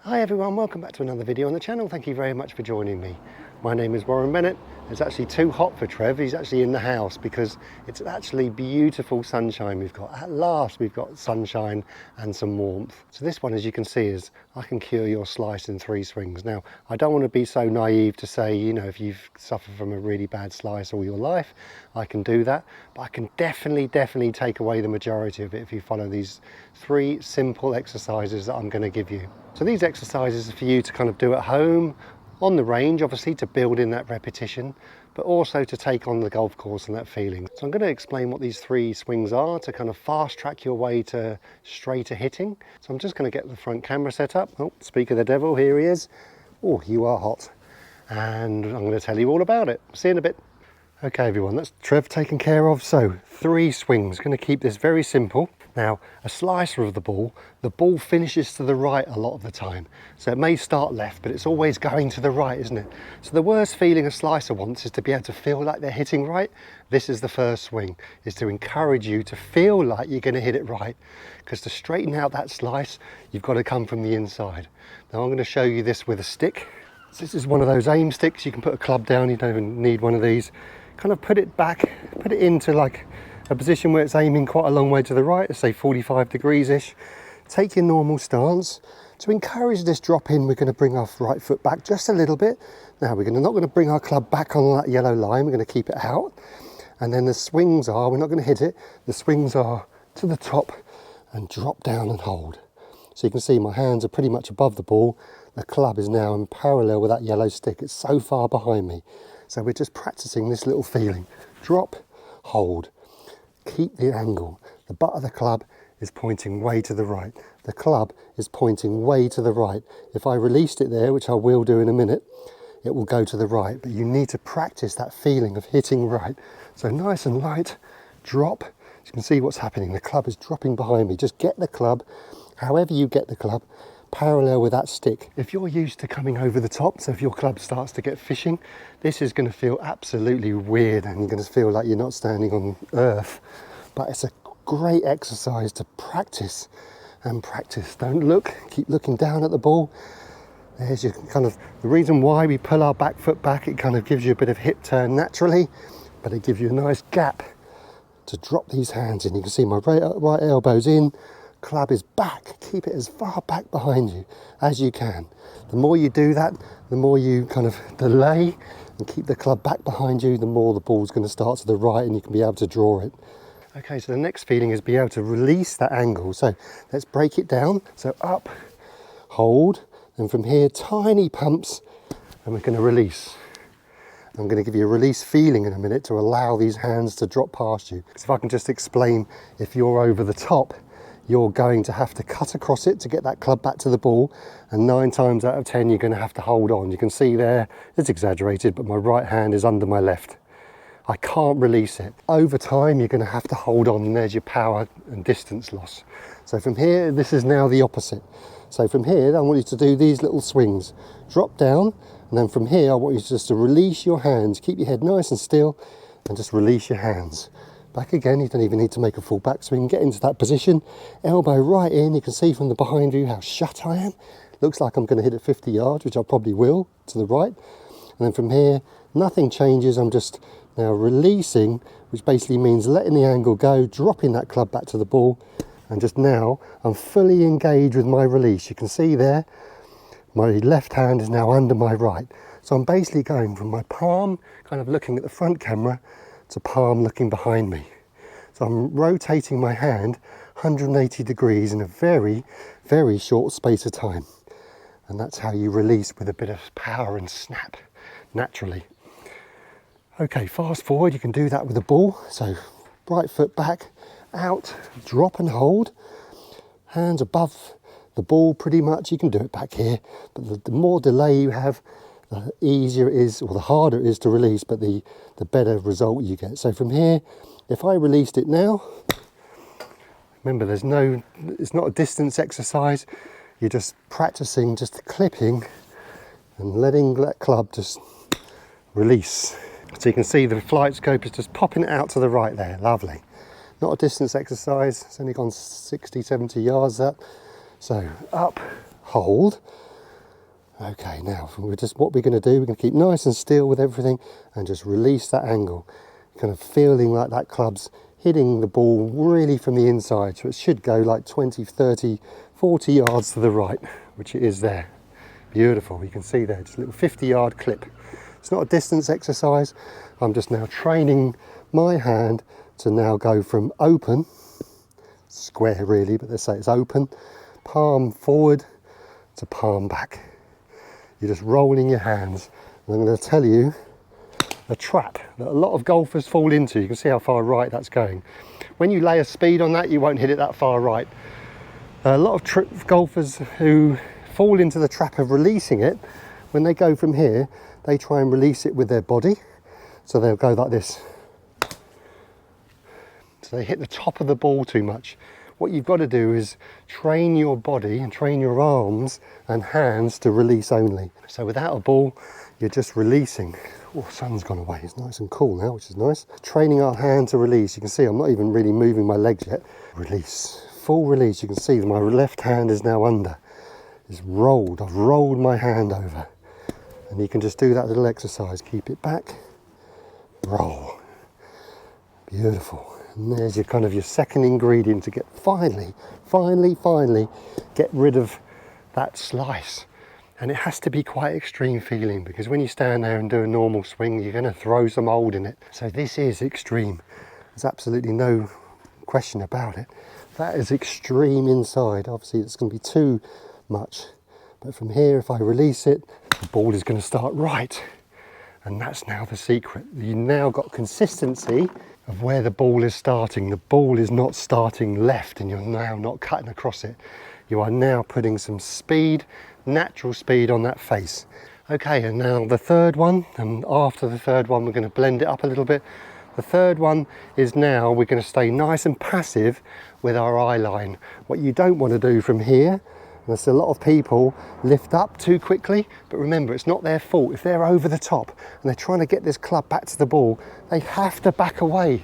Hi everyone, welcome back to another video on the channel. Thank you very much for joining me. My name is Warren Bennett. It's actually too hot for Trev. He's actually in the house because it's actually beautiful sunshine we've got. At last we've got sunshine and some warmth. So this one, as you can see, is I can cure your slice in 3 swings. Now, I don't want to be so naive to say, you know, if you've suffered from a really bad slice all your life, I can do that. But I can definitely take away the majority of it if you follow these 3 simple exercises that I'm going to give you. So these exercises are for you to kind of do at home, on the range, obviously, to build in that repetition, but also to take on the golf course and that feeling. So I'm going to explain what these 3 swings are to kind of fast track your way to straighter hitting. So I'm just going to get the front camera set up. Oh, speak of the devil, here he is. Oh, you are hot. And I'm going to tell you all about it. See you in a bit. Okay everyone, that's Trev taken care of. So 3 swings, going to keep this very simple. Now, a slicer of the ball finishes to the right a lot of the time. So it may start left, but it's always going to the right, isn't it? So the worst feeling a slicer wants is to be able to feel like they're hitting right. This is the first swing, is to encourage you to feel like you're going to hit it right. Because to straighten out that slice, you've got to come from the inside. Now I'm going to show you this with a stick. So this is one of those aim sticks. You can put a club down, you don't even need one of these. Kind of put it back, put it into like a position where it's aiming quite a long way to the right, say 45 degrees-ish. Take your normal stance. To encourage this drop in, we're going to bring our right foot back just a little bit. Now we're not going to bring our club back on that yellow line, we're going to keep it out. And then the swings are, we're not going to hit it, the swings are to the top and drop down and hold. So you can see my hands are pretty much above the ball. The club is now in parallel with that yellow stick. It's so far behind me. So we're just practicing this little feeling. Drop, hold. Keep the angle. The butt of the club is pointing way to the right. The club is pointing way to the right. If I released it there, which I will do in a minute, it will go to the right. But you need to practice that feeling of hitting right. So nice and light, drop. You can see what's happening. The club is dropping behind me. Just get the club, however you get the club, parallel with that stick. If you're used to coming over the top, so if your club starts to get fishing, this is going to feel absolutely weird and you're going to feel like you're not standing on earth. But it's a great exercise to practice and practice. Don't look, keep looking down at the ball. There's your kind of, the reason why we pull our back foot back, it kind of gives you a bit of hip turn naturally, but it gives you a nice gap to drop these hands in. You can see my right elbow's in, club is back. Keep it as far back behind you as you can. The more you do that, the more you kind of delay and keep the club back behind you, the more the ball's going to start to the right and you can be able to draw it. Okay, so the next feeling is be able to release that angle. So let's break it down. So up, hold, and from here, tiny pumps, and we're going to release. I'm going to give you a release feeling in a minute to allow these hands to drop past you. Because if I can just explain, if you're over the top, you're going to have to cut across it to get that club back to the ball, and 9 times out of 10 you're going to have to hold on. You can see there, it's exaggerated, but my right hand is under my left. I can't release it. Over time you're going to have to hold on, and there's your power and distance loss. So from here, this is now the opposite. So from here, I want you to do these little swings. Drop down, and then from here I want you just to release your hands. Keep your head nice and still, and just release your hands. Back again, you don't even need to make a full backswing. Get into that position, elbow right in. You can see from the behind view how shut I am. Looks like I'm going to hit it 50 yards, which I probably will, to the right. And then from here, nothing changes. I'm just now releasing, which basically means letting the angle go, dropping that club back to the ball. And just now, I'm fully engaged with my release. You can see there, my left hand is now under my right. So I'm basically going from my palm, kind of looking at the front camera, to palm looking behind me. So I'm rotating my hand 180 degrees in a very short space of time. And that's how you release with a bit of power and snap naturally. Okay, fast forward, you can do that with the ball. So right foot back, out, drop and hold. Hands above the ball pretty much. You can do it back here, but the more delay you have, the easier it is, or the harder it is to release, but the better result you get. So from here, if I released it now, remember it's not a distance exercise, you're just practicing, just clipping and letting that club just release. So you can see the flight scope is just popping it out to the right there, lovely. Not a distance exercise, it's only gone 60, 70 yards that. So up, hold, Okay, now what we're going to do, we're going to keep nice and still with everything and just release that angle. Kind of feeling like that club's hitting the ball really from the inside, so it should go like 20, 30, 40 yards to the right, which it is there. Beautiful, you can see there, just a little 50-yard clip. It's not a distance exercise, I'm just now training my hand to now go from open, square really, but let's say it's open, palm forward to palm back. You're just rolling your hands. And I'm going to tell you a trap that a lot of golfers fall into. You can see how far right that's going. When you lay a speed on that, you won't hit it that far right. A lot of golfers who fall into the trap of releasing it, when they go from here, they try and release it with their body. So they'll go like this. So they hit the top of the ball too much. What you've got to do is train your body and train your arms and hands to release only. So without a ball, you're just releasing. Oh, sun's gone away. It's nice and cool now, which is nice. Training our hand to release. You can see I'm not even really moving my legs yet. Release, full release. You can see that my left hand is now under. It's rolled. I've rolled my hand over. And you can just do that little exercise. Keep it back. Roll. Beautiful. And there's your kind of your second ingredient to get finally get rid of that slice. And it has to be quite extreme feeling, because when you stand there and do a normal swing, you're going to throw some old in it. So this is extreme. There's absolutely no question about it. That is extreme inside. Obviously it's going to be too much. But from here, if I release it, the ball is going to start right. And that's now the secret. You've now got consistency of where the ball is starting. The ball is not starting left and you're now not cutting across it. You are now putting some speed, natural speed on that face. Okay, and now the third one, and after the third one we're going to blend it up a little bit. The third one is now we're going to stay nice and passive with our eye line. What you don't want to do from here, there's a lot of people lift up too quickly, but remember, it's not their fault. If they're over the top and they're trying to get this club back to the ball, they have to back away.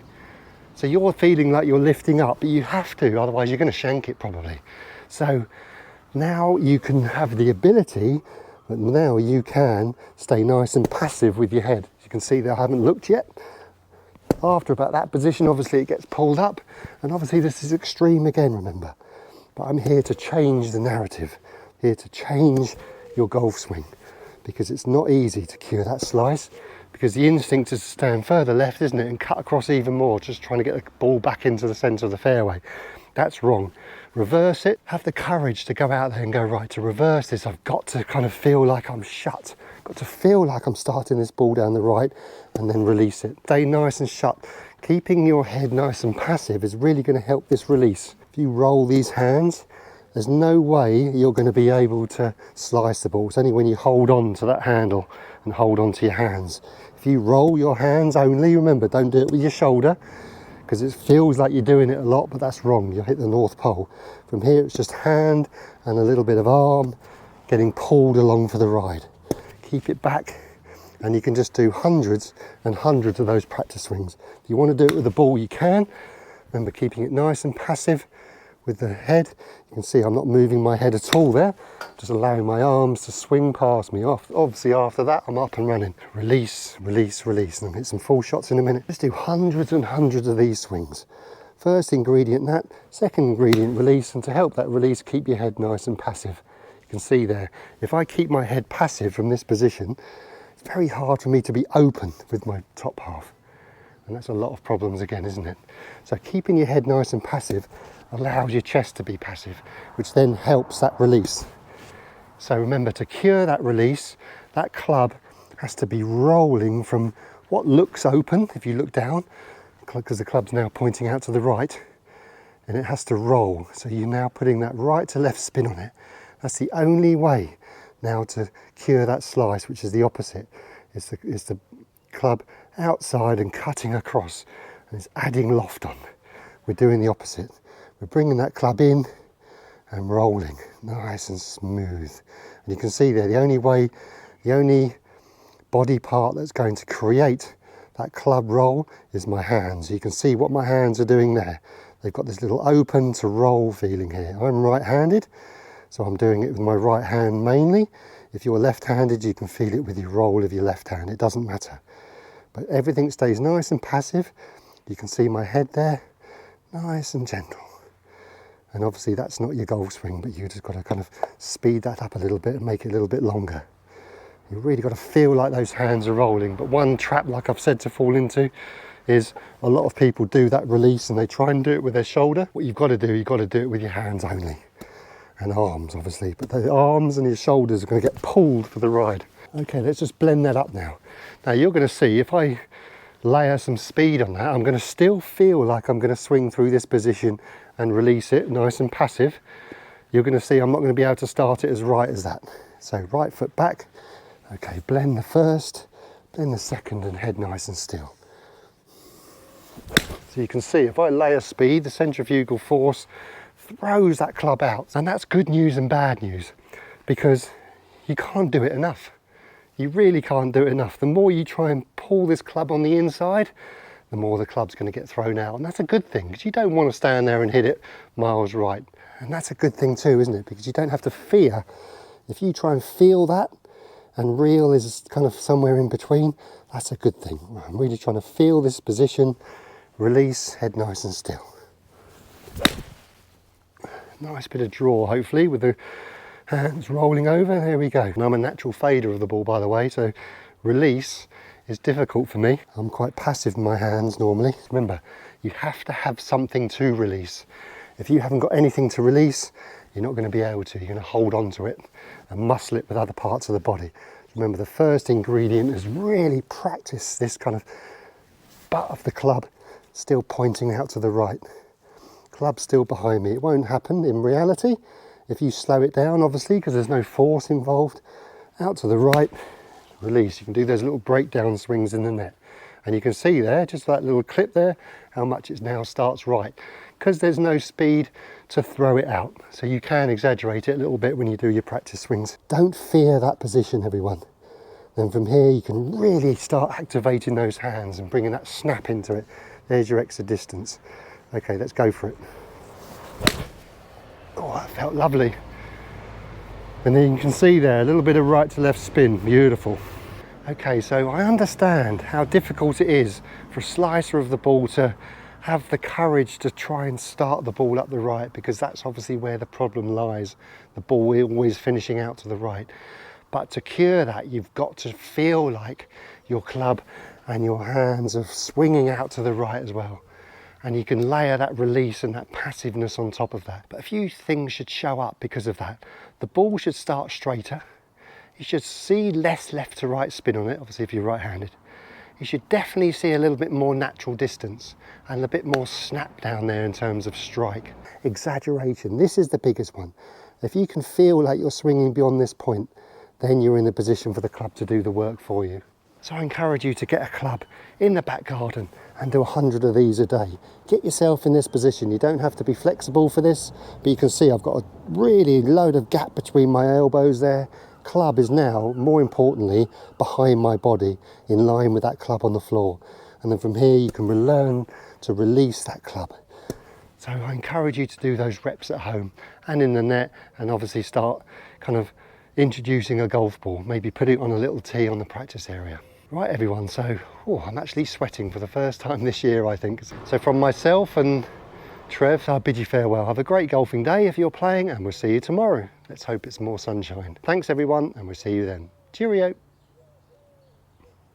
So you're feeling like you're lifting up, but you have to, otherwise you're going to shank it probably. So now you can have the ability, but now you can stay nice and passive with your head. You can see that I haven't looked yet. After about that position, obviously it gets pulled up, and obviously this is extreme again, remember. But I'm here to change the narrative, here to change your golf swing, because it's not easy to cure that slice, because the instinct is to stand further left, isn't it, and cut across even more, just trying to get the ball back into the centre of the fairway. That's wrong. Reverse it. Have the courage to go out there and go, right, to reverse this, I've got to kind of feel like I'm shut. Got to feel like I'm starting this ball down the right, and then release it. Stay nice and shut. Keeping your head nice and passive is really going to help this release. If you roll these hands, there's no way you're going to be able to slice the ball. It's only when you hold on to that handle and hold on to your hands. If you roll your hands only, remember, don't do it with your shoulder, because it feels like you're doing it a lot, but that's wrong. You'll hit the North Pole. From here, it's just hand and a little bit of arm getting pulled along for the ride. Keep it back, and you can just do hundreds and hundreds of those practice swings. If you want to do it with the ball, you can. Remember, keeping it nice and passive with the head. You can see I'm not moving my head at all there, just allowing my arms to swing past me. Obviously after that, I'm up and running. Release, release, release, and I'll hit some full shots in a minute. Let's do hundreds and hundreds of these swings. First ingredient, that. Second ingredient, release, and to help that release, keep your head nice and passive. You can see there, if I keep my head passive from this position, it's very hard for me to be open with my top half. And that's a lot of problems again, isn't it? So keeping your head nice and passive allows your chest to be passive, which then helps that release. So remember, to cure that release, that club has to be rolling from what looks open, if you look down, because the club's now pointing out to the right, and it has to roll. So you're now putting that right to left spin on it. That's the only way now to cure that slice, which is the opposite. Is the club outside and cutting across, and it's adding loft on. We're doing the opposite. We're bringing that club in and rolling nice and smooth. And you can see there, the only body part that's going to create that club roll is my hands. You can see what my hands are doing there. They've got this little open to roll feeling here. I'm right-handed, so I'm doing it with my right hand mainly. If you're left-handed, you can feel it with your roll of your left hand. It doesn't matter. But everything stays nice and passive. You can see my head there, nice and gentle. And obviously that's not your golf swing, but you just got to kind of speed that up a little bit and make it a little bit longer. You've really got to feel like those hands are rolling. But one trap, like I've said, to fall into is a lot of people do that release and they try and do it with their shoulder. What you've got to do it with your hands only. And arms, obviously. But the arms and your shoulders are going to get pulled for the ride. Okay, let's just blend that up now. Now you're going to see if I layer some speed on that, I'm going to still feel like I'm going to swing through this position and release it nice and passive. You're going to see I'm not going to be able to start it as right as that. So right foot back. Okay, blend the first, blend the second, and head nice and still. So you can see if I layer speed, the centrifugal force throws that club out. And that's good news and bad news, because you can't do it enough. You really can't do it enough. The more you try and pull this club on the inside, the more the club's going to get thrown out. And that's a good thing, because you don't want to stand there and hit it miles right. And that's a good thing too, isn't it? Because you don't have to fear. If you try and feel that, and reel is kind of somewhere in between, that's a good thing. I'm really trying to feel this position, release, head nice and still. Nice bit of draw, hopefully, with the hands rolling over. There we go. And I'm a natural fader of the ball, by the way, so release is difficult for me. I'm quite passive in my hands normally. Remember, you have to have something to release. If you haven't got anything to release, you're not going to be able to. You're going to hold on to it and muscle it with other parts of the body. Remember, the first ingredient is really practice this kind of butt of the club still pointing out to the right. Club still behind me. It won't happen in reality if you slow it down, obviously, because there's no force involved. Out to the right, release. You can do those little breakdown swings in the net. And you can see there, just that little clip there, how much it now starts right. Because there's no speed to throw it out. So you can exaggerate it a little bit when you do your practice swings. Don't fear that position, everyone. Then from here, you can really start activating those hands and bringing that snap into it. There's your extra distance. Okay, let's go for it. Oh, that felt lovely. And then you can see there, a little bit of right to left spin. Beautiful. Okay, so I understand how difficult it is for a slicer of the ball to have the courage to try and start the ball up the right, because that's obviously where the problem lies. The ball always finishing out to the right. But to cure that, you've got to feel like your club and your hands are swinging out to the right as well. And you can layer that release and that passiveness on top of that. But a few things should show up because of that. The ball should start straighter. You should see less left to right spin on it, obviously if you're right-handed. You should definitely see a little bit more natural distance and a bit more snap down there in terms of strike. Exaggeration, this is the biggest one. If you can feel like you're swinging beyond this point, then you're in the position for the club to do the work for you. So I encourage you to get a club in the back garden and do 100 of these a day. Get yourself in this position. You don't have to be flexible for this, but you can see I've got a really load of gap between my elbows there. Club is now, more importantly, behind my body, in line with that club on the floor. And then from here you can learn to release that club. So I encourage you to do those reps at home and in the net, and obviously start kind of introducing a golf ball, maybe put it on a little tee on the practice area. Right everyone, so I'm actually sweating for the first time this year, I think. So from myself and Trev, I bid you farewell. Have a great golfing day if you're playing, and we'll see you tomorrow. Let's hope it's more sunshine. Thanks everyone, and we'll see you then. Cheerio.